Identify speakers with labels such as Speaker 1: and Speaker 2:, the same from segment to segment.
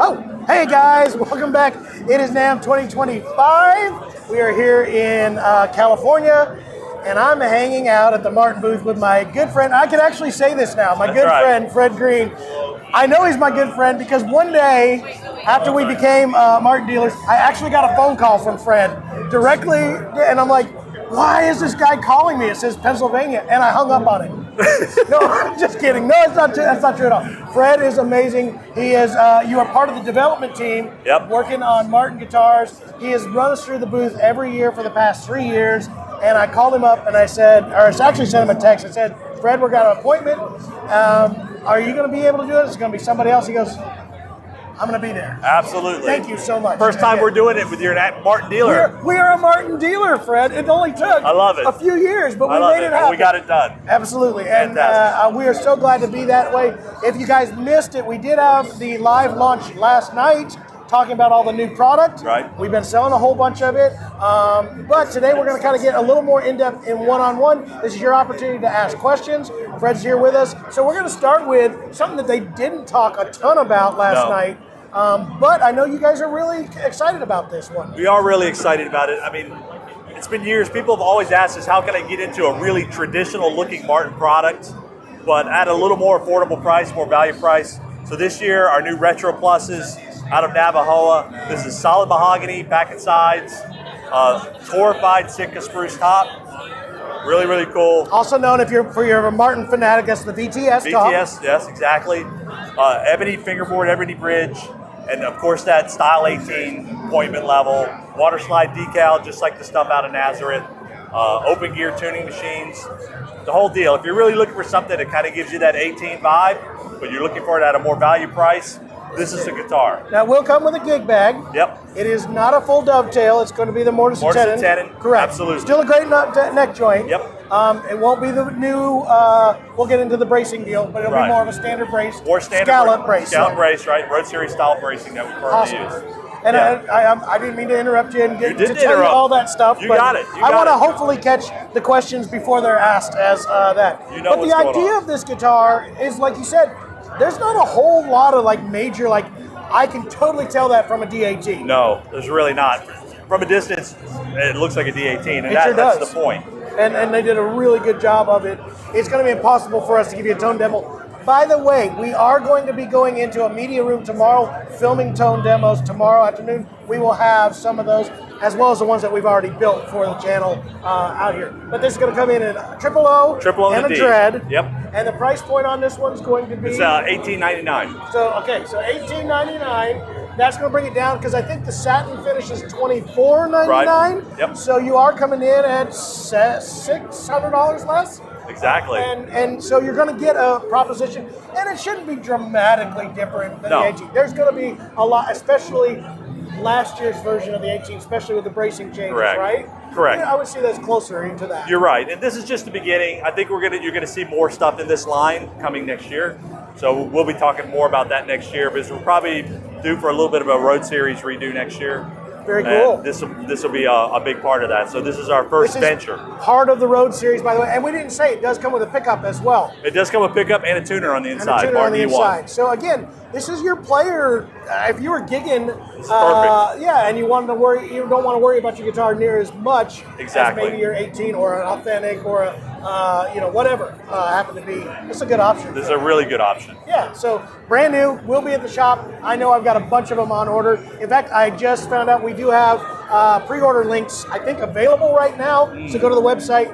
Speaker 1: Oh, hey guys, welcome back. It is NAMM 2025. We are here in California, and I'm hanging out at the Martin booth with my good friend. I can actually say this now. My good friend, Fred Green. I know he's my good friend because one day, after we became Martin dealers, I actually got a phone call from Fred directly, and I'm like, why is this guy calling me? It says Pennsylvania, and I hung up on him. No, I'm just kidding. No, it's not true. That's not true at all. Fred is amazing. He is. You are part of the development team, working on Martin guitars. He has run us through the booth every year for the past 3 years. And I called him up and I said, or I actually sent him a text. I said, Fred, we've got an appointment. Are you going to be able to do it? It's going to be somebody else. He goes, I'm going to be there.
Speaker 2: Absolutely.
Speaker 1: Thank you so much.
Speaker 3: First time we're doing it with your Martin dealer.
Speaker 1: We are a Martin dealer, Fred. It only took a few years, but we made it happen.
Speaker 3: We got it done.
Speaker 1: Absolutely. And we are so glad to be that way. If you guys missed it, we did have the live launch last night talking about all the new product.
Speaker 3: Right.
Speaker 1: We've been selling a whole bunch of it. But today we're going to kind of get a little more in-depth in one-on-one. This is your opportunity to ask questions. Fred's here with us. So we're going to start with something that they didn't talk a ton about last night. But I know you guys are really excited about this one.
Speaker 3: We are really excited about it. I mean, it's been years. People have always asked us, how can I get into a really traditional looking Martin product, but at a little more affordable price, more value price? So this year, our new Retro Pluses out of Navajo. This is solid mahogany, back and sides, torrefied Sitka spruce top. Really, really cool.
Speaker 1: Also known, if you're a Martin fanatic, that's the VTS top.
Speaker 3: VTS, yes, exactly. Ebony fingerboard, ebony bridge, and of course that Style 18 appointment level. Water slide decal, just like the stuff out of Nazareth. Open gear tuning machines. The whole deal. If you're really looking for something that kind of gives you that 18 vibe, but you're looking for it at a more value price, this is the guitar.
Speaker 1: Now, we'll come with a gig bag.
Speaker 3: Yep.
Speaker 1: It is not a full dovetail. It's going to be the mortise and tenon. Correct.
Speaker 3: Absolutely.
Speaker 1: Still a great neck joint.
Speaker 3: Yep.
Speaker 1: It won't be the new, we'll get into the bracing deal, but it'll be more of a standard brace.
Speaker 3: Or standard
Speaker 1: scallop brace.
Speaker 3: Scallop brace, right. Road Series style bracing that we currently use.
Speaker 1: And I didn't mean to interrupt you and get to tell you all that stuff.
Speaker 3: You got it.
Speaker 1: I want to hopefully catch the questions before they're asked as that.
Speaker 3: But
Speaker 1: the idea of this guitar is, like you said, there's not a whole lot of major, I can totally tell that from a D18.
Speaker 3: No, there's really not. From a distance, it looks like a D18, and that's the point.
Speaker 1: And they did a really good job of it. It's going to be impossible for us to give you a tone demo. By the way, we are going to be going into a media room tomorrow, filming tone demos tomorrow afternoon. We will have some of those, as well as the ones that we've already built for the channel out here. But this is going to come in a triple O and a dread.
Speaker 3: Yep.
Speaker 1: And the price point on this one is going to be?
Speaker 3: It's $18.99.
Speaker 1: So $18.99. That's going to bring it down because I think the satin finish is $24.99.
Speaker 3: Right. Yep.
Speaker 1: So you are coming in at $600 less.
Speaker 3: Exactly.
Speaker 1: And so you're going to get a proposition, and it shouldn't be dramatically different than the 18. There's going to be a lot, especially last year's version of the 18, especially with the bracing changes, right?
Speaker 3: Correct.
Speaker 1: I would say that's closer into that.
Speaker 3: You're right, and this is just the beginning. I think you're gonna see more stuff in this line coming next year. So we'll be talking more about that next year, because we're probably due for a little bit of a Road Series redo next year.
Speaker 1: Very cool.
Speaker 3: This will be a big part of that. So this is our first venture.
Speaker 1: Part of the Road Series, by the way. And we didn't say it does come with a pickup as well.
Speaker 3: It does come with a pickup and a tuner on the inside.
Speaker 1: And a tuner on the inside. So again, this is your player. If you were gigging,
Speaker 3: it's perfect.
Speaker 1: And you don't want to worry about your guitar near as much as maybe your 18 or an authentic or a whatever happen to be. It's a good option.
Speaker 3: This is a really good option.
Speaker 1: Yeah. So brand new. We'll be at the shop. I know I've got a bunch of them on order. In fact, I just found out we do have pre-order links, I think, available right now. So go to the website.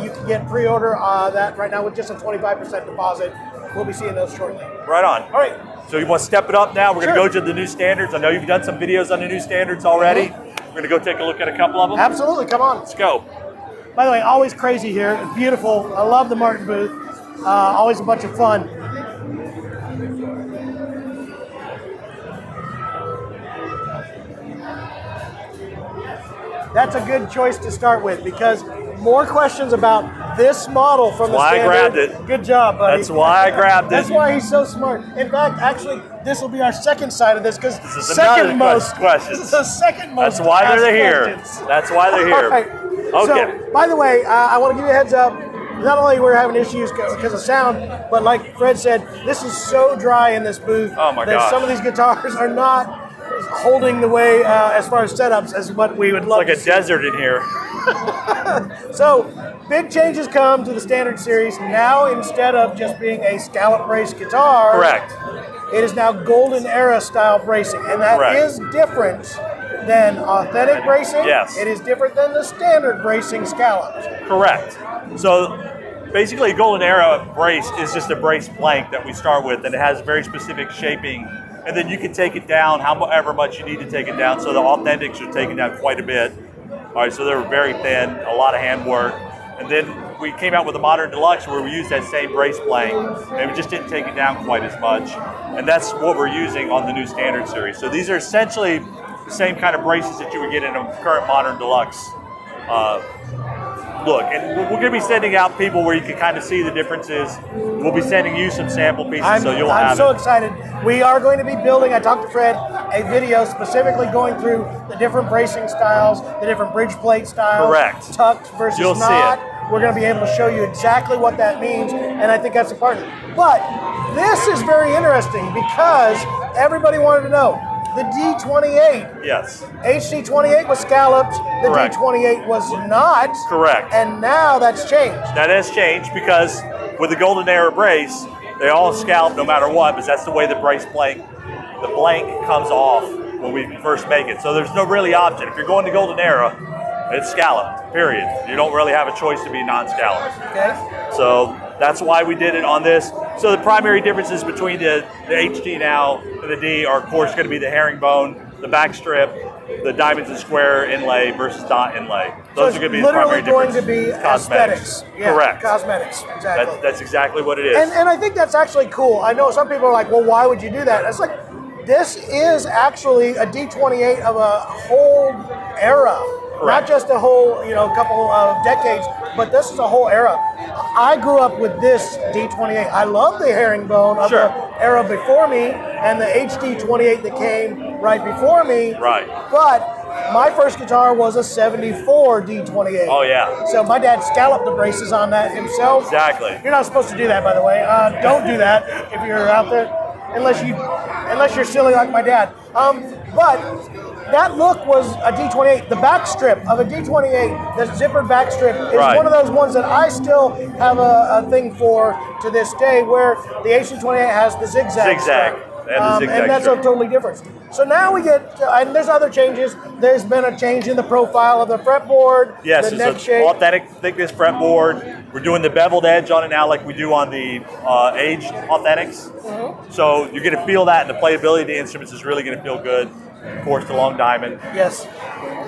Speaker 1: You can get pre-order that right now with just a 25% deposit. We'll be seeing those shortly.
Speaker 3: Right on.
Speaker 1: All right.
Speaker 3: So you want to step it up now? We're going to go to the new standards. I know you've done some videos on the new standards already. We're going to go take a look at a couple of them.
Speaker 1: Absolutely. Come on.
Speaker 3: Let's go.
Speaker 1: By the way, always crazy here. It's beautiful. I love the Martin booth. Always a bunch of fun. That's a good choice to start with, because more questions about this model from the standard.
Speaker 3: That's why I grabbed it.
Speaker 1: Good job, buddy.
Speaker 3: That's why I grabbed it.
Speaker 1: That's why he's so smart. In fact, actually, this will be our second side of this, because
Speaker 3: this is second most
Speaker 1: questions. This is the second most.
Speaker 3: That's why they're here.
Speaker 1: Questions.
Speaker 3: That's why they're here.
Speaker 1: All right.
Speaker 3: Okay.
Speaker 1: So, by the way, I want to give you a heads up. not only we're having issues because of sound, but like Fred said, this is so dry in this booth that
Speaker 3: gosh.
Speaker 1: some of these guitars are not holding the way as far as setups as what we would love
Speaker 3: It's like
Speaker 1: to
Speaker 3: a
Speaker 1: see.
Speaker 3: desert in here.
Speaker 1: So, big changes come to the standard series. Now, instead of just being a scallop brace guitar,
Speaker 3: Correct.
Speaker 1: it is now golden era style bracing, and that
Speaker 3: Correct.
Speaker 1: is different than authentic bracing.
Speaker 3: Yes.
Speaker 1: It is different than the standard bracing scallops.
Speaker 3: Correct. So basically, a golden era brace is just a brace blank that we start with, and it has very specific shaping. And then you can take it down however much you need to take it down. So the authentics are taken down quite a bit. All right, so they were very thin, a lot of hand work. And then we came out with a modern deluxe where we used that same brace blank, and we just didn't take it down quite as much. And that's what we're using on the new standard series. So these are essentially the same kind of braces that you would get in a current modern deluxe look. And we're going to be sending out people where you can kind of see the differences. We'll be sending you some sample pieces, so you'll have
Speaker 1: I'm so
Speaker 3: it.
Speaker 1: excited. We are going to be building, I talked to Fred, a video specifically going through the different bracing styles, the different bridge plate styles.
Speaker 3: Correct.
Speaker 1: Tucked versus
Speaker 3: You'll see
Speaker 1: not.
Speaker 3: it.
Speaker 1: We're going to be able to show you exactly what that means, and I think that's important. But this is very interesting because everybody wanted to know. The D28,
Speaker 3: Yes.
Speaker 1: HC28 was scalloped, the
Speaker 3: Correct.
Speaker 1: D28 was not.
Speaker 3: Correct.
Speaker 1: And now that's changed.
Speaker 3: That has changed because with the golden era brace, they all scallop no matter what, because that's the way the brace blank comes off when we first make it. So there's no really option. If you're going to golden era, it's scalloped, period. You don't really have a choice to be non-scalloped.
Speaker 1: Okay.
Speaker 3: So that's why we did it on this. So the primary differences between the HD now and the D are, of course, going to be the herringbone, the back strip, the diamonds and square inlay versus dot inlay. Those
Speaker 1: So
Speaker 3: are going to be
Speaker 1: it's
Speaker 3: the primary
Speaker 1: literally going
Speaker 3: differences.
Speaker 1: to be aesthetics. Yeah,
Speaker 3: Correct.
Speaker 1: Cosmetics, exactly.
Speaker 3: That's exactly what it is.
Speaker 1: And I think that's actually cool. I know some people are like, well, why would you do that? It's like, this is actually a D28 of a whole era. Not
Speaker 3: Correct.
Speaker 1: just a whole, couple of decades, but this is a whole era. I grew up with this D28. I love the herringbone of
Speaker 3: Sure.
Speaker 1: the era before me and the HD28 that came right before me.
Speaker 3: Right.
Speaker 1: But my first guitar was a 74 D28.
Speaker 3: Oh, yeah.
Speaker 1: So my dad scalloped the braces on that himself.
Speaker 3: Exactly.
Speaker 1: You're not supposed to do that, by the way. Don't do that if you're out there, unless you're silly like my dad. But that look was a D28. The back strip of a D28, the zippered back strip, is
Speaker 3: Right.
Speaker 1: one of those ones that I still have a thing for to this day, where the HD28 has the zigzag.
Speaker 3: Zigzag.
Speaker 1: strip.
Speaker 3: And the zigzag
Speaker 1: and that's
Speaker 3: strip.
Speaker 1: a totally different. So now we get, and there's other changes. There's been a change in the profile of the fretboard,
Speaker 3: Yes,
Speaker 1: the
Speaker 3: it's
Speaker 1: neck
Speaker 3: an
Speaker 1: shape.
Speaker 3: authentic thickness fretboard. We're doing the beveled edge on it now like we do on the aged authentics.
Speaker 1: Mm-hmm.
Speaker 3: So you're going to feel that, and the playability of the instruments is really going to feel good. Of course, the long diamond.
Speaker 1: Yes,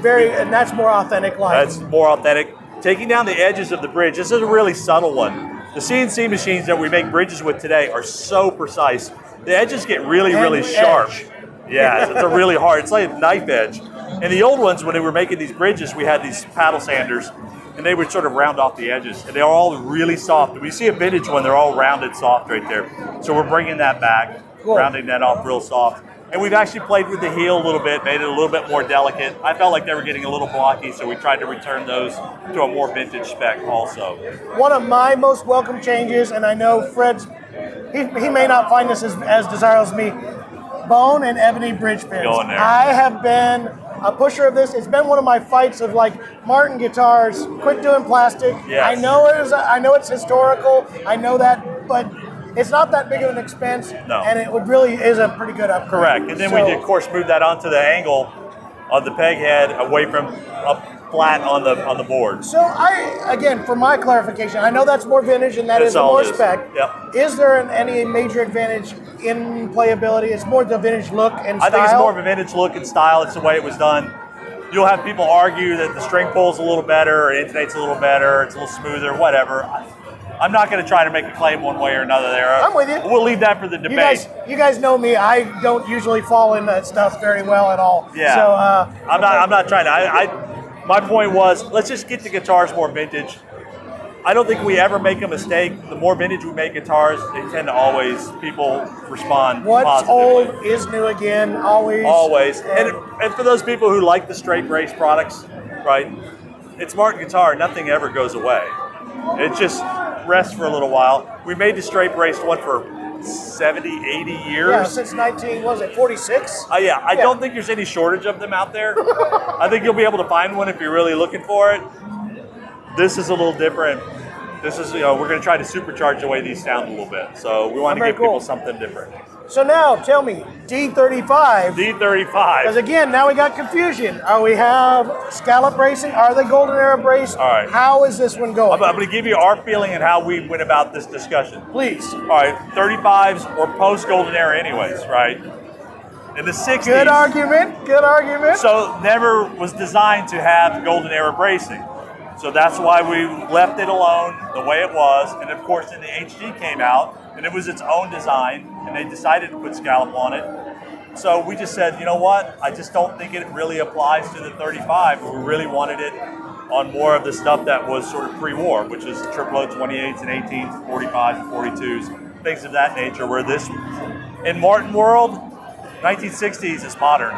Speaker 1: and that's more authentic line.
Speaker 3: That's more authentic. Taking down the edges of the bridge, this is a really subtle one. The CNC machines that we make bridges with today are so precise. The edges get really, really
Speaker 1: And
Speaker 3: sharp.
Speaker 1: edge.
Speaker 3: Yeah, it's a really hard. It's like a knife edge. And the old ones, when we were making these bridges, we had these paddle sanders, and they would sort of round off the edges. And they are all really soft. When you see a vintage one, they're all rounded soft right there. So we're bringing that back,
Speaker 1: Cool.
Speaker 3: rounding that off real soft. And we've actually played with the heel a little bit, made it a little bit more delicate. I felt like they were getting a little blocky, so we tried to return those to a more vintage spec also.
Speaker 1: One of my most welcome changes, and I know Fred's, he may not find this as desirable as me, bone and ebony bridge pins.
Speaker 3: Going there.
Speaker 1: I have been a pusher of this. It's been one of my fights of like, Martin guitars, quit doing plastic.
Speaker 3: Yes.
Speaker 1: I know it's historical. I know that, but it's not that big of an expense.
Speaker 3: No.
Speaker 1: And it really is a pretty good upgrade.
Speaker 3: Correct. And then we, of course, moved that onto the angle of the peg head away from up flat on the board.
Speaker 1: So again, for my clarification, I know that's more vintage and that
Speaker 3: That's
Speaker 1: is
Speaker 3: all
Speaker 1: more
Speaker 3: it is.
Speaker 1: spec.
Speaker 3: Yep.
Speaker 1: Is there any major advantage in playability? It's more the vintage look and
Speaker 3: I
Speaker 1: style.
Speaker 3: think it's more of a vintage look and style. It's the way it was done. You'll have people argue that the string pulls a little better, or it intonates a little better, it's a little smoother, whatever. I'm not going to try to make a claim one way or another there.
Speaker 1: I'm with you.
Speaker 3: We'll leave that for the debate.
Speaker 1: You guys know me. I don't usually fall in that stuff very well at all.
Speaker 3: Yeah.
Speaker 1: So
Speaker 3: I'm not trying to. My point was, let's just get the guitars more vintage. I don't think we ever make a mistake. The more vintage we make guitars, they tend to always, people respond
Speaker 1: what's
Speaker 3: positively.
Speaker 1: old is new again. Always.
Speaker 3: Always. And for those people who like the straight brace products, right, it's Martin guitar. Nothing ever goes away. It's just, that rest for a little while. We made the straight braced one for 70, 80 years.
Speaker 1: Yeah, since 46?
Speaker 3: Yeah, I don't think there's any shortage of them out there. I think you'll be able to find one if you're really looking for it. This is a little different. This is, we're going to try to supercharge the way these sound a little bit. So we want to give people something different.
Speaker 1: So now, tell me, D35.
Speaker 3: D35.
Speaker 1: Because again, now we got confusion. We have scallop bracing. Are they golden era braced?
Speaker 3: All right.
Speaker 1: How is this one going?
Speaker 3: I'm going to give you our feeling and how we went about this discussion.
Speaker 1: Please.
Speaker 3: All right, 35s or post golden era anyways, right? In the 60s.
Speaker 1: Good argument. Good argument.
Speaker 3: So never was designed to have golden era bracing. So that's why we left it alone the way it was. And of course, then the HD came out, and it was its own design, and they decided to put scallop on it. So we just said, you know what? I just don't think it really applies to the 35. We really wanted it on more of the stuff that was sort of pre-war, which is triple O 28s and 18s, 45s and 42s, things of that nature, where this, in Martin world, 1960s is modern.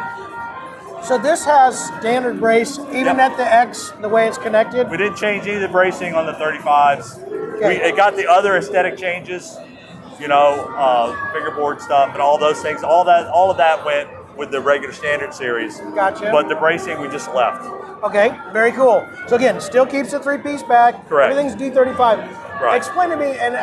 Speaker 1: So this has standard brace, even at the X, the way it's connected?
Speaker 3: We didn't change any of the bracing on the 35s. Okay. It got the other aesthetic changes, fingerboard stuff and all those things. All of that went with the regular standard series.
Speaker 1: Gotcha.
Speaker 3: But the bracing we just left.
Speaker 1: Okay, very cool. So again, still keeps the 3-piece back.
Speaker 3: Correct.
Speaker 1: Everything's D35. Right. Explain to me, and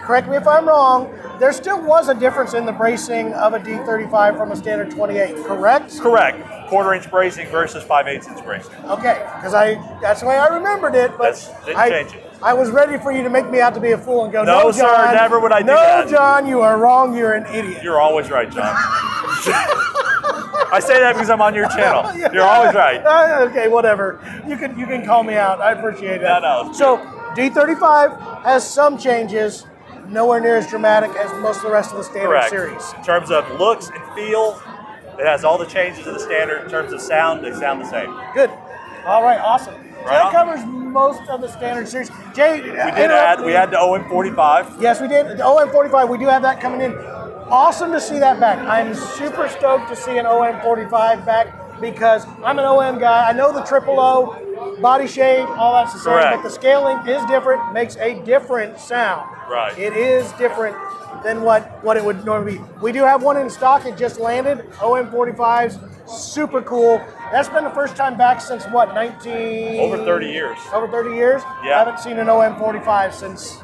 Speaker 1: correct me if I'm wrong, there still was a difference in the bracing of a D35 from a standard 28, correct?
Speaker 3: Correct. 1/4 inch bracing versus 5/8 inch bracing.
Speaker 1: Okay, because that's the way I remembered it, but
Speaker 3: didn't change it.
Speaker 1: I was ready for you to make me out to be a fool and go,
Speaker 3: no,
Speaker 1: no, John,
Speaker 3: sir, never would I do that.
Speaker 1: No, John, you are wrong. You're an idiot.
Speaker 3: You're always right, John. I say that because I'm on your channel. You're always right.
Speaker 1: Okay, whatever. You can call me out. I appreciate it.
Speaker 3: No.
Speaker 1: So D35 has some changes, nowhere near as dramatic as most of the rest of the standard series.
Speaker 3: In terms of looks and feel, it has all the changes of the standard. In terms of sound, they sound the same.
Speaker 1: Good. All right, awesome. So that covers most of the standard series. Jay, we
Speaker 3: had the OM45.
Speaker 1: Yes, we did. The OM45, we do have that coming in. Awesome to see that back. I'm super stoked to see an OM45 back because I'm an OM guy. I know the triple O, body shape, all that's the same, but the scaling is different, makes a different sound.
Speaker 3: Right.
Speaker 1: It is different than what it would normally be. We do have one in stock. It just landed. OM45s, super cool. That's been the first time back since what,
Speaker 3: Over 30 years.
Speaker 1: Over 30 years?
Speaker 3: Yeah.
Speaker 1: I haven't seen an OM45 since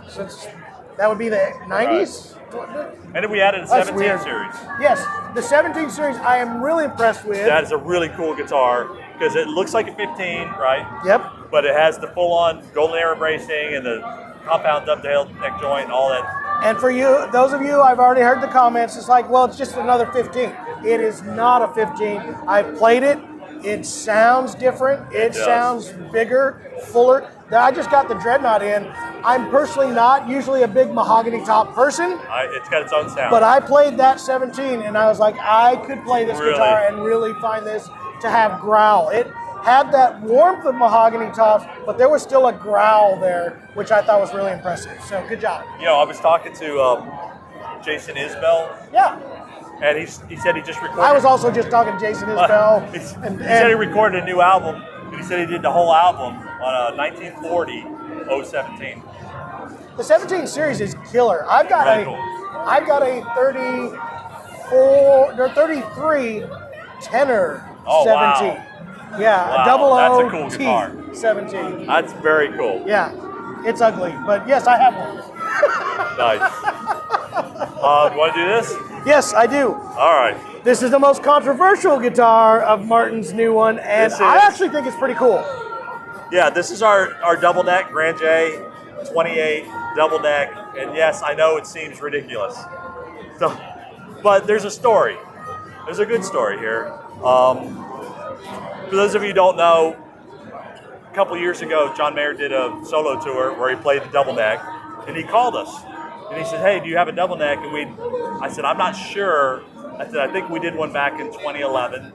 Speaker 1: that would be the 90s?
Speaker 3: Right. And then we added a 17 series.
Speaker 1: Yes, the 17 series I am really impressed with.
Speaker 3: That is a really cool guitar because it looks like a 15, right?
Speaker 1: Yep.
Speaker 3: But it has the full-on golden era bracing and the compound dovetail neck joint and all that.
Speaker 1: And for you, those of you, I've already heard the comments, it's like, well, it's just another 15. It is not a 15. I've played it. It sounds different. It sounds bigger, fuller. I just got the Dreadnought in. I'm personally not usually a big mahogany top person.
Speaker 3: It's got its own sound.
Speaker 1: But I played that 17 and I was like, I could play this guitar and really find this to have growl. It had that warmth of mahogany tops, but there was still a growl there, which I thought was really impressive. So good job.
Speaker 3: I was talking to Jason Isbell.
Speaker 1: Yeah.
Speaker 3: And he said he just recorded.
Speaker 1: I was also just talking to Jason Isbell.
Speaker 3: He said he recorded a new album, and he said he did the whole album on a 1940 017.
Speaker 1: The 17 series is killer. I've got a 33 tenor 17.
Speaker 3: Wow.
Speaker 1: Yeah, a double O.
Speaker 3: That's a cool guitar.
Speaker 1: 17.
Speaker 3: That's very cool.
Speaker 1: Yeah, it's ugly, but yes, I have one.
Speaker 3: Nice. You want to do this?
Speaker 1: Yes, I do.
Speaker 3: All right.
Speaker 1: This is the most controversial guitar of Martin's new one, and I actually think it's pretty cool.
Speaker 3: Yeah, this is our double neck Grand J 28 double neck, and yes, I know it seems ridiculous. So, but there's a story. There's a good story here. For those of you who don't know, a couple years ago, John Mayer did a solo tour where he played the double neck, and he called us. And he said, hey, do you have a double neck? And I said, I'm not sure. I said, I think we did one back in 2011,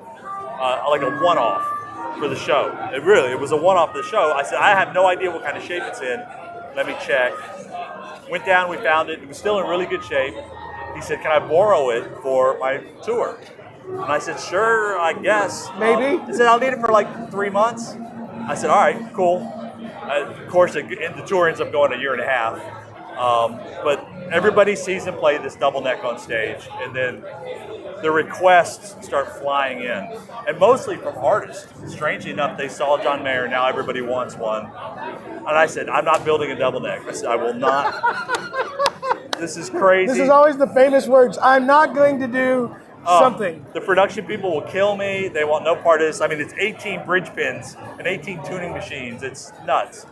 Speaker 3: like a one-off for the show. It was a one-off for the show. I said, I have no idea what kind of shape it's in. Let me check. Went down, we found it. It was still in really good shape. He said, can I borrow it for my tour? And I said, sure, I guess.
Speaker 1: Maybe.
Speaker 3: He said, I'll need it for like 3 months. I said, all right, cool. Of course, the tour ends up going a year and a half. But everybody sees him play this double neck on stage, and then the requests start flying in, and mostly from artists. Strangely enough, they saw John Mayer, now everybody wants one. And I said, I'm not building a double neck. I said, I will not. This is crazy.
Speaker 1: This is always the famous words. I'm not going to do something.
Speaker 3: The production people will kill me. They want no part of this. I mean, it's 18 bridge pins and 18 tuning machines. It's nuts.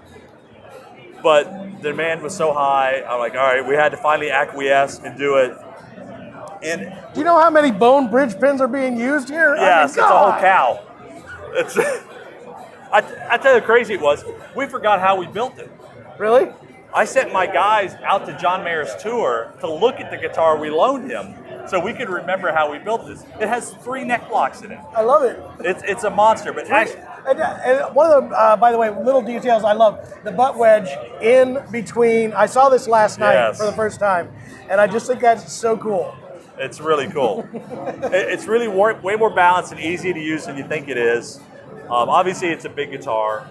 Speaker 3: But the demand was so high, I'm like, all right, we had to finally acquiesce and do it. And
Speaker 1: do you know how many bone bridge pins are being used here?
Speaker 3: Yes, it's a whole cow. It's. I tell you how crazy it was. We forgot how we built it.
Speaker 1: Really?
Speaker 3: I sent my guys out to John Mayer's tour to look at the guitar we loaned him, so we could remember how we built this. It has 3 neck blocks in it.
Speaker 1: I love it.
Speaker 3: It's a monster, but actually.
Speaker 1: And one of the, by the way, little details I love, the butt wedge in between. I saw this last night for the first time, and I just think that's so cool.
Speaker 3: It's really cool. It's really way more balanced and easy to use than you think it is. Obviously, it's a big guitar.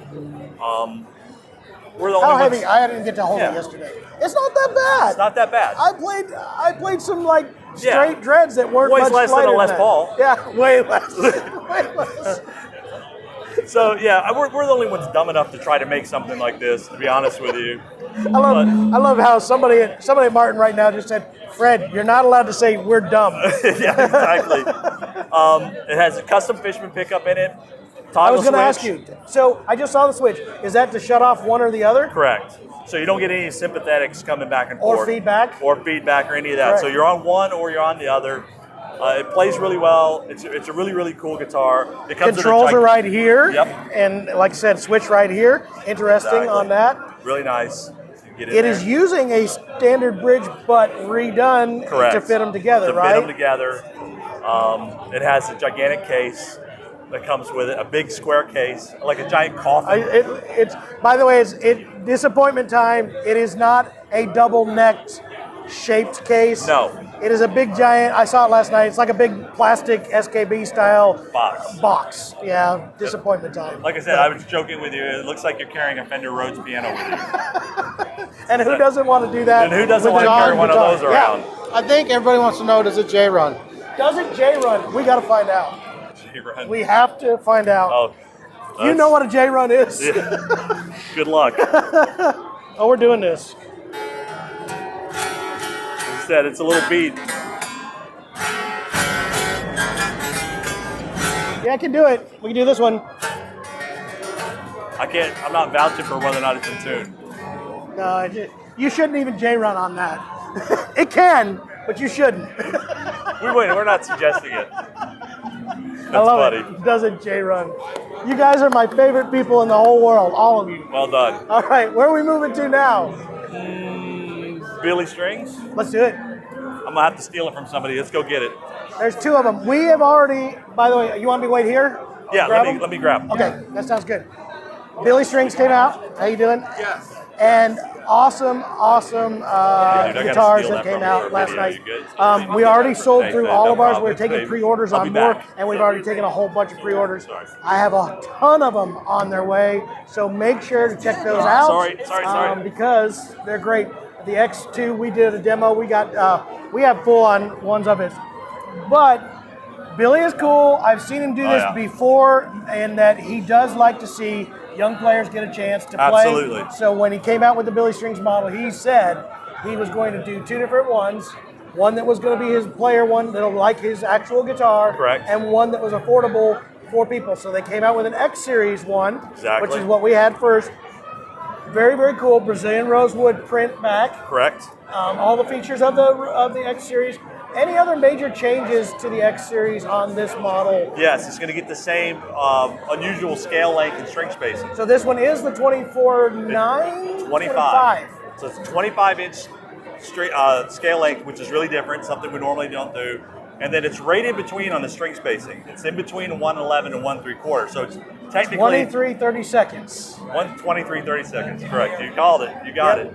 Speaker 3: We're the only
Speaker 1: How heavy?
Speaker 3: ones.
Speaker 1: I didn't get to hold it yesterday. It's not that bad.
Speaker 3: It's not that bad.
Speaker 1: I played some like straight dreads that weren't
Speaker 3: way
Speaker 1: much
Speaker 3: less than a Les
Speaker 1: that.
Speaker 3: Paul.
Speaker 1: Yeah, way less. Way less.
Speaker 3: So yeah, we're the only ones dumb enough to try to make something like this. To be honest with you,
Speaker 1: I love how somebody at Martin right now just said, Fred, you're not allowed to say we're dumb.
Speaker 3: Yeah, exactly. It has a custom Fishman pickup in it.
Speaker 1: I was going to ask you. So I just saw the switch. Is that to shut off one or the other?
Speaker 3: Correct. So you don't get any sympathetics coming back and forth.
Speaker 1: Or feedback?
Speaker 3: Or feedback or any of that. Correct. So you're on one or you're on the other. It plays really well. It's a really, really cool guitar. It comes
Speaker 1: Controls are right here.
Speaker 3: Yep.
Speaker 1: And like I said, switch right here. Interesting on that.
Speaker 3: Really nice.
Speaker 1: It is using a standard bridge but redone to fit them together, right?
Speaker 3: To fit them together. It has a gigantic case that comes with it, a big square case, like a giant coffin.
Speaker 1: It's by the way, it's disappointment time. It is not a double-necked shaped case.
Speaker 3: No.
Speaker 1: It is a big giant. I saw it last night. It's like a big plastic SKB style box. Yeah, disappointment time.
Speaker 3: Like I said, I was joking with you. It looks like you're carrying a Fender Rhodes piano with you.
Speaker 1: And who doesn't want to do that?
Speaker 3: And who doesn't want to carry one of those around?
Speaker 4: Yeah. I think everybody wants to know, does it J-run?
Speaker 1: Does it J-run? We got to find out.
Speaker 3: J-run.
Speaker 1: We have to find out.
Speaker 3: Oh,
Speaker 1: you know what a J-run is?
Speaker 3: Yeah. Good luck.
Speaker 1: Oh, we're doing this.
Speaker 3: Instead, it's a little beat.
Speaker 1: Yeah, I can do it. We can do this one.
Speaker 3: I'm not vouching for whether or not it's in tune.
Speaker 1: No, you shouldn't even J-run on that. It can, but you shouldn't.
Speaker 3: We're not suggesting it. That's
Speaker 1: I love
Speaker 3: funny.
Speaker 1: it. Does it J-run? You guys are my favorite people in the whole world, all of you.
Speaker 3: Well done.
Speaker 1: All right, where are we moving to now?
Speaker 3: Billy Strings?
Speaker 1: Let's do it.
Speaker 3: I'm going to have to steal it from somebody. Let's go get it.
Speaker 1: There's 2 of them. We have already, by the way, you want me to wait here?
Speaker 3: Yeah, let me grab them.
Speaker 1: Okay, that sounds good. Billy Strings came out. How you doing?
Speaker 4: Yes.
Speaker 1: And awesome guitars that came out last night. We already sold through all of ours. We're taking pre-orders on more, and we've already taken a whole bunch of pre-orders. I have a ton of them on their way, so make sure to check those out.
Speaker 3: Sorry.
Speaker 1: Because they're great. The X2, we did a demo. We have full-on ones of it. But Billy is cool. I've seen him do this before, and that he does like to see young players get a chance to play.
Speaker 3: Absolutely.
Speaker 1: So when he came out with the Billy Strings model, he said he was going to do 2 different ones. One that was going to be his player one that'll like his actual guitar.
Speaker 3: Correct.
Speaker 1: And one that was affordable for people. So they came out with an X Series one, which is what we had first. Very, very cool. Brazilian rosewood print back.
Speaker 3: Correct.
Speaker 1: All the features of the X Series. Any other major changes to the X Series on this model?
Speaker 3: Yes, it's going to get the same unusual scale length and string spacing.
Speaker 1: So this one is the 24/9?
Speaker 3: 25. So it's 25-inch scale length, which is really different, something we normally don't do. And then it's right in between on the string spacing. It's in between 111 and 1 3/4. So it's technically
Speaker 1: 23 30 seconds.
Speaker 3: 123 30 seconds. Correct. You called it. You got it.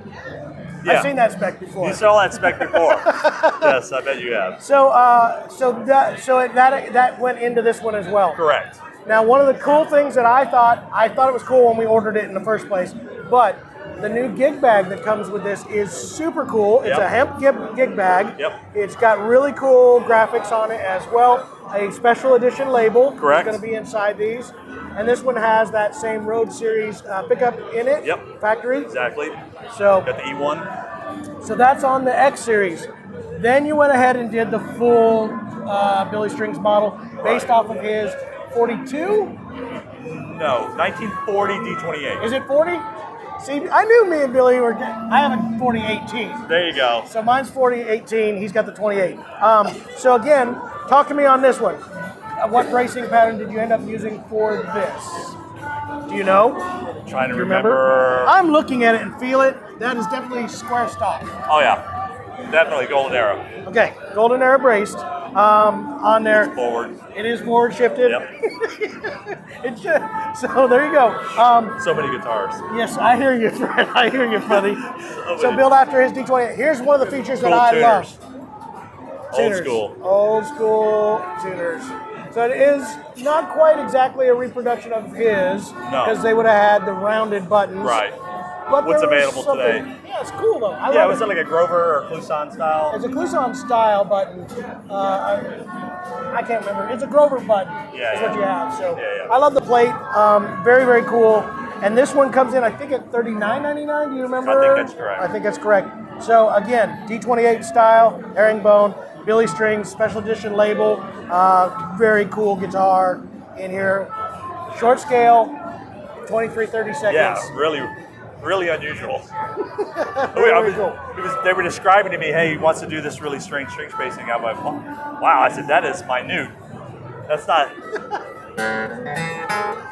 Speaker 3: Yeah.
Speaker 1: I've seen that spec before.
Speaker 3: You saw that spec before. Yes, I bet you have.
Speaker 1: So that went into this one as well.
Speaker 3: Correct.
Speaker 1: Now, one of the cool things that I thought it was cool when we ordered it in the first place, but the new gig bag that comes with this is super cool. It's a hemp gig bag.
Speaker 3: Yep.
Speaker 1: It's got really cool graphics on it as well. A special edition label
Speaker 3: Correct.
Speaker 1: is going to be inside these. And this one has that same Road Series pickup in it.
Speaker 3: Yep.
Speaker 1: Factory.
Speaker 3: Exactly.
Speaker 1: So,
Speaker 3: Got the E1.
Speaker 1: so that's on the X Series. Then you went ahead and did the full Billy Strings model based off of his 42?
Speaker 3: No, 1940 D28.
Speaker 1: Is it 40? See, I knew me and Billy were. I have a 4018.
Speaker 3: There you go.
Speaker 1: So mine's 4018. He's got the 28. So again, talk to me on this one. What bracing pattern did you end up using for this? Do you know?
Speaker 3: Trying to
Speaker 1: Do you
Speaker 3: remember.
Speaker 1: I'm looking at it and feel it. That is definitely square stock.
Speaker 3: Oh yeah, definitely golden arrow.
Speaker 1: Okay, golden arrow braced on there.
Speaker 3: Forward.
Speaker 1: It is forward shifted.
Speaker 3: Yep.
Speaker 1: It should. So there you go.
Speaker 3: So many guitars.
Speaker 1: Yes, I hear you, Fred. I hear you, buddy. So build after his D28. Here's one of the features that
Speaker 3: Cool
Speaker 1: I
Speaker 3: tuners.
Speaker 1: love.
Speaker 3: Old
Speaker 1: Tuners.
Speaker 3: school.
Speaker 1: Old school tuners. So it is not quite exactly a reproduction of his, because they would have had the rounded buttons.
Speaker 3: Right.
Speaker 1: But
Speaker 3: What's
Speaker 1: there was
Speaker 3: available
Speaker 1: something-
Speaker 3: today?
Speaker 1: Yeah, it's cool though. I
Speaker 3: Yeah,
Speaker 1: love
Speaker 3: was it like a Grover or Clouson style?
Speaker 1: It's a Clouson style button. I can't remember. It's a Grover button.
Speaker 3: Yeah,
Speaker 1: is
Speaker 3: yeah.
Speaker 1: what you have. So
Speaker 3: Yeah.
Speaker 1: I love the plate. Very, very cool. And this one comes in, I think, at $39.99. Do you remember?
Speaker 3: I think that's correct.
Speaker 1: I think that's correct. So again, D28 style, herringbone, Billy Strings, special edition label. Very cool guitar in here. Short scale, 23, 30 seconds.
Speaker 3: Yeah, really unusual.
Speaker 1: Very cool.
Speaker 3: They were describing to me, hey, he wants to do this really strange string spacing. I'm like, wow. I said, that is minute. That's not.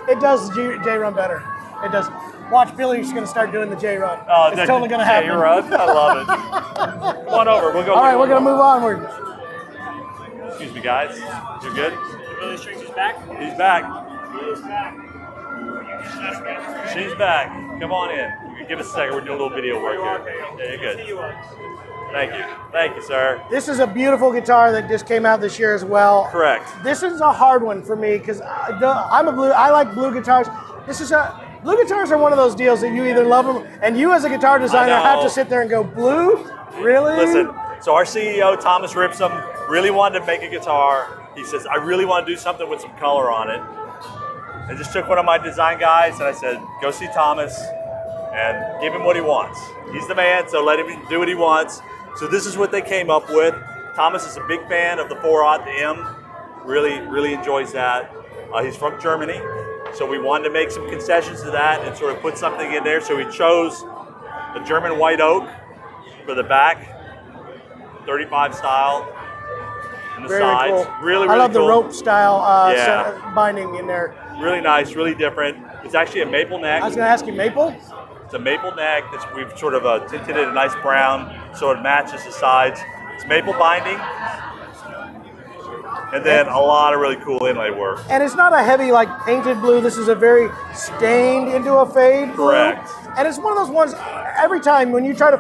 Speaker 1: It does the J-Run better. It does. Watch, Billy's going to start doing the J-Run.
Speaker 3: Oh,
Speaker 1: it's totally going to happen.
Speaker 3: J-Run? I love it. Come on over. We'll go.
Speaker 1: All right, we're going to move onward.
Speaker 3: Excuse me, guys. You're good?
Speaker 5: Billy Strings is back.
Speaker 3: He's back.
Speaker 5: He is back.
Speaker 3: She's back. Come on in. Give us a second. We're doing a little video work here. Yeah, you're good. Thank you. Thank you, sir.
Speaker 1: This is a beautiful guitar that just came out this year as well.
Speaker 3: Correct.
Speaker 1: This is a hard one for me because I like blue guitars. Blue guitars are one of those deals that you either love them, and you as a guitar designer have to sit there and go, blue? Really?
Speaker 3: Listen, so our CEO, Thomas Ripsum, really wanted to make a guitar. He says, I really want to do something with some color on it. I just took one of my design guys and I said, go see Thomas and give him what he wants. He's the man, so let him do what he wants. So this is what they came up with. Thomas is a big fan of the 4/0 M. Really enjoys that. He's from Germany, so we wanted to make some concessions to that and sort of put something in there. So we chose the German white oak for the back, 35 style, and the
Speaker 1: Very
Speaker 3: sides.
Speaker 1: cool.
Speaker 3: Really
Speaker 1: I love
Speaker 3: cool.
Speaker 1: the rope style
Speaker 3: Yeah.
Speaker 1: binding in there.
Speaker 3: Really nice, really different. It's actually a maple neck.
Speaker 1: I was going to ask you, maple?
Speaker 3: It's a maple neck. We've sort of tinted it a nice brown so it matches the sides. It's maple binding. And then a lot of really cool inlay work.
Speaker 1: And it's not a heavy, like, painted blue. This is a very stained into a fade blue.
Speaker 3: Correct.
Speaker 1: And it's one of those ones, every time when you try to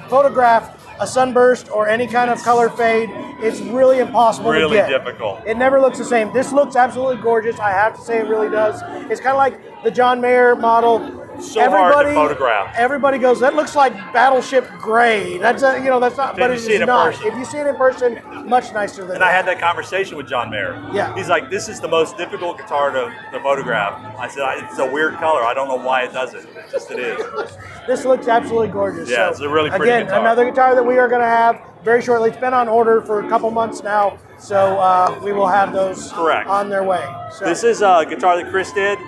Speaker 1: photograph a sunburst or any kind of color fade, it's really impossible to
Speaker 3: Really
Speaker 1: get.
Speaker 3: difficult.
Speaker 1: It never looks the same. This looks absolutely gorgeous. I have to say it really does. It's kind of like the John Mayer model.
Speaker 3: So hard to photograph.
Speaker 1: Everybody goes, that looks like Battleship Gray. That's that's not.
Speaker 3: Then
Speaker 1: But
Speaker 3: you see it
Speaker 1: it's
Speaker 3: in
Speaker 1: not.
Speaker 3: person.
Speaker 1: If you see it in person, much nicer than
Speaker 3: And
Speaker 1: that.
Speaker 3: I had that conversation with John Mayer.
Speaker 1: Yeah.
Speaker 3: He's like, this is the most difficult guitar to photograph. I said, it's a weird color. I don't know why it does it. It is.
Speaker 1: This looks absolutely gorgeous.
Speaker 3: Yeah,
Speaker 1: So,
Speaker 3: it's a really pretty
Speaker 1: again,
Speaker 3: guitar.
Speaker 1: another guitar that we are going to have very shortly. It's been on order for a couple months now, so we will have those
Speaker 3: Correct.
Speaker 1: on their way. So
Speaker 3: This is a guitar that Chris did.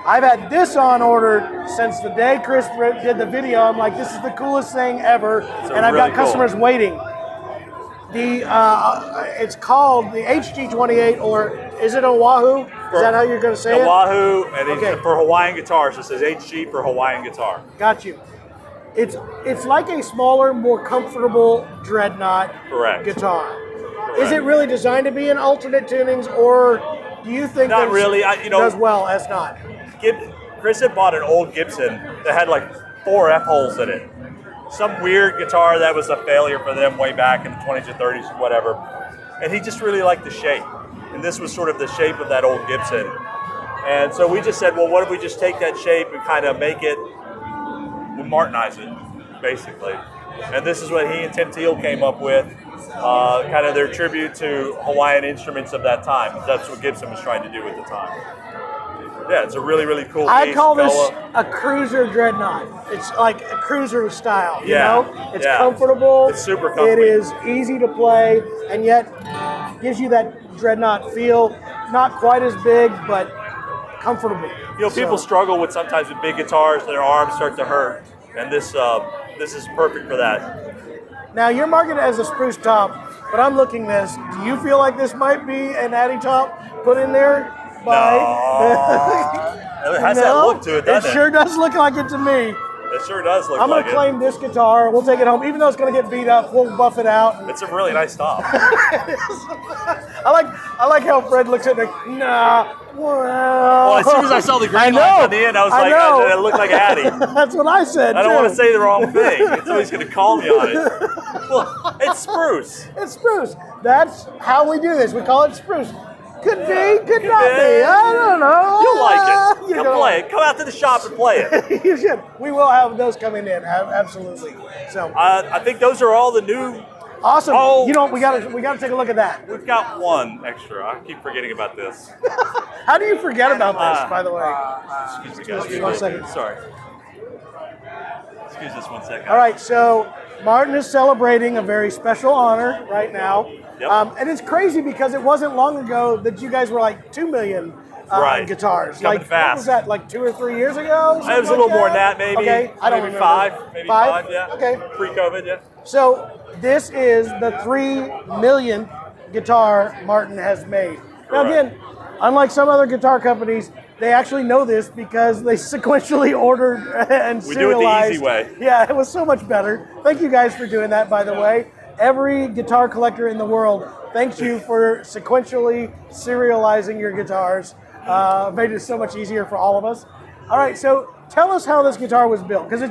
Speaker 1: I've had this on order since the day Chris did the video. I'm like, this is the coolest thing ever, and I've
Speaker 3: really
Speaker 1: got customers waiting. It's called the HG28, or is it Oahu? Is that how you're going to say it?
Speaker 3: Oahu, and
Speaker 1: Okay.
Speaker 3: for Hawaiian guitars, it says HG for Hawaiian guitar.
Speaker 1: Got you. It's like a smaller, more comfortable dreadnought
Speaker 3: Correct.
Speaker 1: guitar. Is it really designed to be in alternate tunings, or do you think
Speaker 3: Not
Speaker 1: that
Speaker 3: really.
Speaker 1: it does well as not?
Speaker 3: Chris had bought an old Gibson that had like 4 F-holes in it. Some weird guitar that was a failure for them way back in the 20s or 30s or whatever. And he just really liked the shape. And this was sort of the shape of that old Gibson. And so we just said, well, what if we just take that shape and kind of make it, Martinize it, basically. And this is what he and Tim Teal came up with, kind of their tribute to Hawaiian instruments of that time. That's what Gibson was trying to do at the time. Yeah, it's a really, really cool
Speaker 1: I
Speaker 3: piece.
Speaker 1: call this a cruiser dreadnought. It's like a cruiser style, you know? It's comfortable.
Speaker 3: It's super comfortable.
Speaker 1: It is easy to play, and yet gives you that dreadnought feel. Not quite as big, but comfortable.
Speaker 3: You know, people struggle with sometimes with big guitars, their arms start to hurt, and this is perfect for that.
Speaker 1: Now, you're marketed as a spruce top, but I'm looking this. Do you feel like this might be an Addy top put in there?
Speaker 3: No. It has that look to it, doesn't it?
Speaker 1: It sure does look like it to me.
Speaker 3: It sure does look
Speaker 1: I'm
Speaker 3: like
Speaker 1: going to claim this guitar. We'll take it home. Even though it's going to get beat up, we'll buff it out.
Speaker 3: It's a really nice top.
Speaker 1: I like how Fred looks at it like, nah,
Speaker 3: well, as soon as I saw the green line on the end, I was like, it looked like Addy.
Speaker 1: That's what I said,
Speaker 3: I don't want to say the wrong thing. Somebody's going to call me on it. Well, it's spruce.
Speaker 1: It's spruce. That's how we do this. We call it spruce. Could be, could not be. I don't know.
Speaker 3: You'll like it. Come play it. Come out to the shop and play it.
Speaker 1: You should. We will have those coming in. Absolutely. So
Speaker 3: I think those are all the new.
Speaker 1: Awesome.
Speaker 3: Oh,
Speaker 1: you know, we got to take a look at that.
Speaker 3: We've got one extra. I keep forgetting about this.
Speaker 1: How do you forget about this, by the way?
Speaker 3: Excuse me, guys.
Speaker 1: Just 1 second.
Speaker 3: Sorry. Excuse us 1 second.
Speaker 1: All right. So Martin is celebrating a very special honor right now.
Speaker 3: Yep.
Speaker 1: And it's crazy because it wasn't long ago that you guys were like 2 million guitars.
Speaker 3: Coming
Speaker 1: like,
Speaker 3: fast.
Speaker 1: What was that, like 2 or 3 years ago?
Speaker 3: It was a little more than that, maybe.
Speaker 1: Okay, I don't
Speaker 3: maybe
Speaker 1: remember.
Speaker 3: five, yeah.
Speaker 1: Okay.
Speaker 3: Pre-COVID, yeah.
Speaker 1: So this is the 3 millionth guitar Martin has made. Now again, unlike some other guitar companies, they actually know this because they sequentially ordered and serialized.
Speaker 3: We do it the easy way.
Speaker 1: Yeah, it was so much better. Thank you guys for doing that, by the way. Every guitar collector in the world, thanks you for sequentially serializing your guitars. Made it so much easier for all of us. All right, so tell us how this guitar was built, because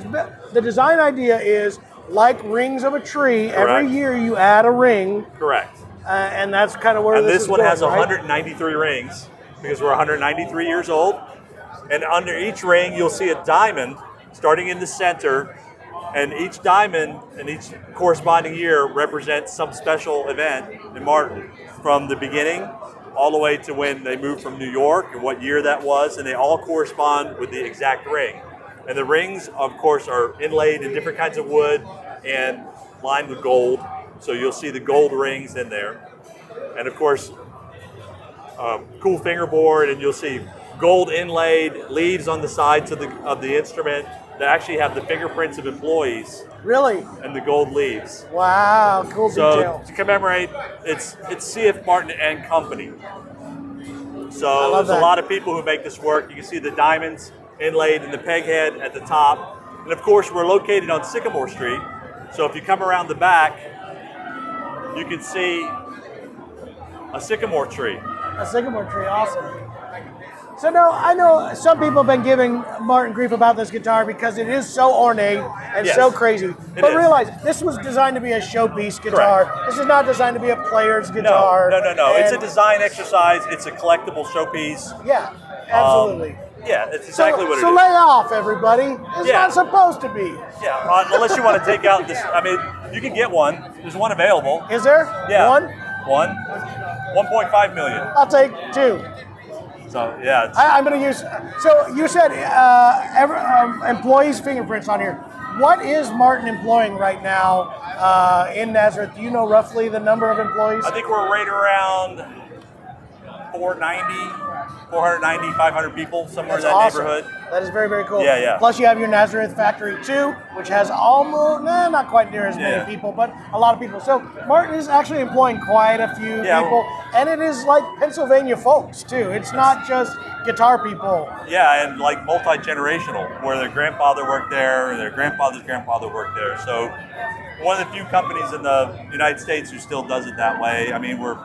Speaker 1: the design idea is like rings of a tree.
Speaker 3: Correct.
Speaker 1: Every year you add a ring.
Speaker 3: Correct.
Speaker 1: And that's kind of where
Speaker 3: and
Speaker 1: this is
Speaker 3: one
Speaker 1: going,
Speaker 3: has
Speaker 1: right?
Speaker 3: 193 rings because we're 193 years old. And under each ring, you'll see a diamond starting in the center. And each diamond and each corresponding year represents some special event in Martin, from the beginning all the way to when they moved from New York and what year that was, and they all correspond with the exact ring. And the rings, of course, are inlaid in different kinds of wood and lined with gold. So you'll see the gold rings in there. And of course, cool fingerboard, and you'll see gold inlaid leaves on the sides of the instrument that actually have the fingerprints of employees.
Speaker 1: Really?
Speaker 3: And the gold leaves.
Speaker 1: Wow, cool detail.
Speaker 3: So to commemorate, it's C.F. Martin and Company. So there's a lot of people who make this work. You can see the diamonds inlaid in the peg head at the top. And of course, we're located on Sycamore Street. So if you come around the back, you can see a sycamore tree.
Speaker 1: A sycamore tree, awesome. So now, I know some people have been giving Martin grief about this guitar because it is so ornate and so crazy. But realize, this was designed to be a showpiece guitar.
Speaker 3: Correct.
Speaker 1: This is not designed to be a player's guitar.
Speaker 3: No. It's a design exercise. It's a collectible showpiece.
Speaker 1: Yeah, absolutely.
Speaker 3: Yeah, it's exactly what it is.
Speaker 1: So lay off, everybody. It's not supposed to be.
Speaker 3: Yeah, unless you want to take out this. I mean, you can get one. There's one available.
Speaker 1: Is there?
Speaker 3: Yeah.
Speaker 1: One?
Speaker 3: 1.5 million.
Speaker 1: I'll take 2.
Speaker 3: So, yeah.
Speaker 1: I'm going to use, so you said employees' fingerprints on here. What is Martin employing right now in Nazareth? Do you know roughly the number of employees?
Speaker 3: I think we're right around 490, 500 people, somewhere in that neighborhood.
Speaker 1: That is very, very cool.
Speaker 3: Yeah.
Speaker 1: Plus you have your Nazareth Factory 2, which has almost, not quite near as many people, but a lot of people. So Martin is actually employing quite a few people, and it is like Pennsylvania folks too. It's not just guitar people.
Speaker 3: Yeah, and like multi-generational, where their grandfather worked there, or their grandfather's grandfather worked there. So one of the few companies in the United States who still does it that way. I mean, we're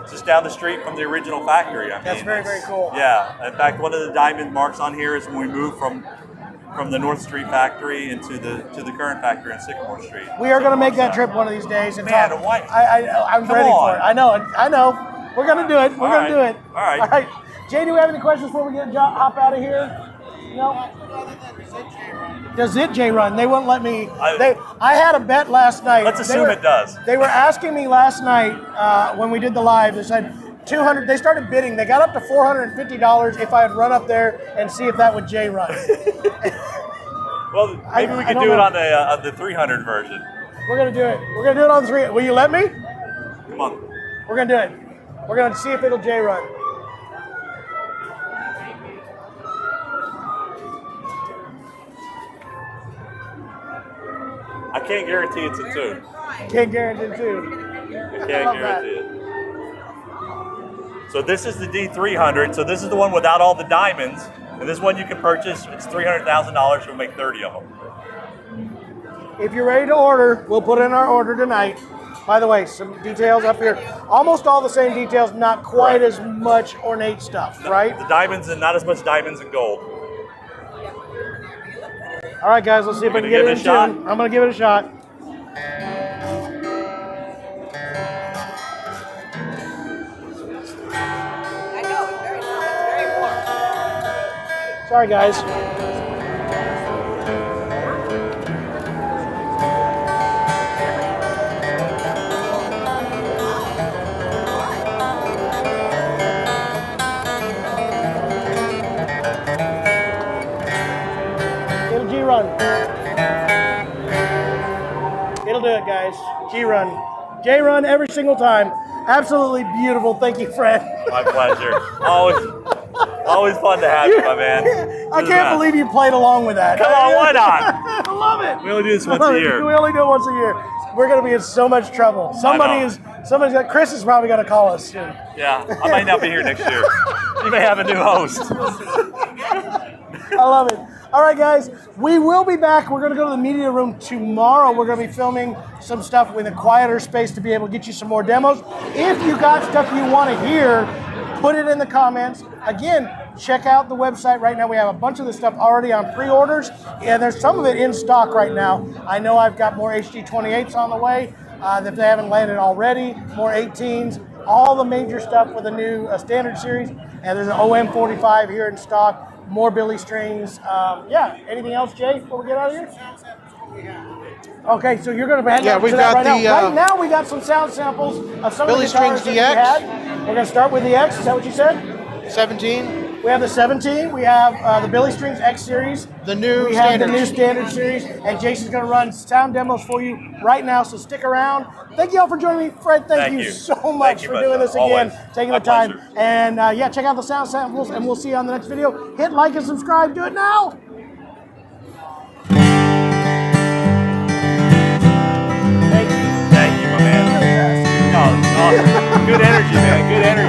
Speaker 3: just down the street from the original factory.
Speaker 1: That's very, very cool.
Speaker 3: Yeah. In fact, one of the diamond marks on here is when we moved from the North Street factory into the current factory on Sycamore Street.
Speaker 1: We are going to make that trip one of these days. And
Speaker 3: Man,
Speaker 1: I'm ready for it. I know. We're going to do it. We're going to do it.
Speaker 3: All right.
Speaker 1: Jay, do we have any questions before we hop out of here? No. Does it J run? They won't let me. I had a bet last night.
Speaker 3: Let's assume it does.
Speaker 1: They were asking me last night when we did the live. They said 200. They started bidding. They got up to $450 if I would run up there and see if that would J run.
Speaker 3: Well, maybe we could do it on the 300 version.
Speaker 1: We're gonna do it. We're gonna do it on the 3. Will you let me?
Speaker 3: Come on.
Speaker 1: We're gonna do it. We're gonna see if it'll J run.
Speaker 3: I can't guarantee it's a 2.
Speaker 1: Can't guarantee it too.
Speaker 3: I can't guarantee it. So this is the D300. So this is the one without all the diamonds. And this one you can purchase. It's $300,000. We'll make 30 of them.
Speaker 1: If you're ready to order, we'll put in our order tonight. By the way, some details up here. Almost all the same details, not quite as much ornate stuff, right?
Speaker 3: The diamonds and not as much diamonds and gold.
Speaker 1: All right, guys, let's see if I can get it in tune. I'm going to give it a shot.
Speaker 6: I know, it's very warm.
Speaker 1: Sorry, guys. It'll G-run. It'll do it, guys. G-run. J-run every single time. Absolutely beautiful. Thank you, Fred.
Speaker 3: My pleasure. Always fun to have you, my man.
Speaker 1: I can't believe you played along with that.
Speaker 3: Come on, why not?
Speaker 1: I love it.
Speaker 3: We only do this once a year.
Speaker 1: We only do it once a year. We're going to be in so much trouble. Somebody's got, Chris is probably going to call us soon.
Speaker 3: Yeah, I might not be here next year. You may have a new host.
Speaker 1: I love it. All right, guys, we will be back. We're going to go to the media room tomorrow. We're going to be filming some stuff in a quieter space to be able to get you some more demos. If you got stuff you want to hear, put it in the comments. Again, check out the website right now. We have a bunch of this stuff already on pre-orders, and there's some of it in stock right now. I know I've got more HD28s on the way that they haven't landed already, more 18s, all the major stuff with the new standard series, and there's an OM45 here in stock. More Billy strings. Yeah. Anything else, Jay, before we get out of here? Okay, so you're going to hang out to that right now. Right now, we got some sound samples of some
Speaker 4: Billy
Speaker 1: of the guitars
Speaker 4: strings
Speaker 1: that we
Speaker 4: DX.
Speaker 1: had. We're going to start with the X. Is that what you said?
Speaker 4: 17.
Speaker 1: We have the 17. We have the Billy Strings X series.
Speaker 4: The new
Speaker 1: We have
Speaker 4: standard.
Speaker 1: the new standard series, and Jason's going to run sound demos for you right now. So stick around. Thank you all for joining me, Fred. Thank you so much for doing this again, taking the time.
Speaker 3: Pleasure.
Speaker 1: And yeah, check out the sound samples, and we'll see you on the next video. Hit like and subscribe. Do it now.
Speaker 3: Thank you, my man. Oh, awesome. Good energy, man. Good energy.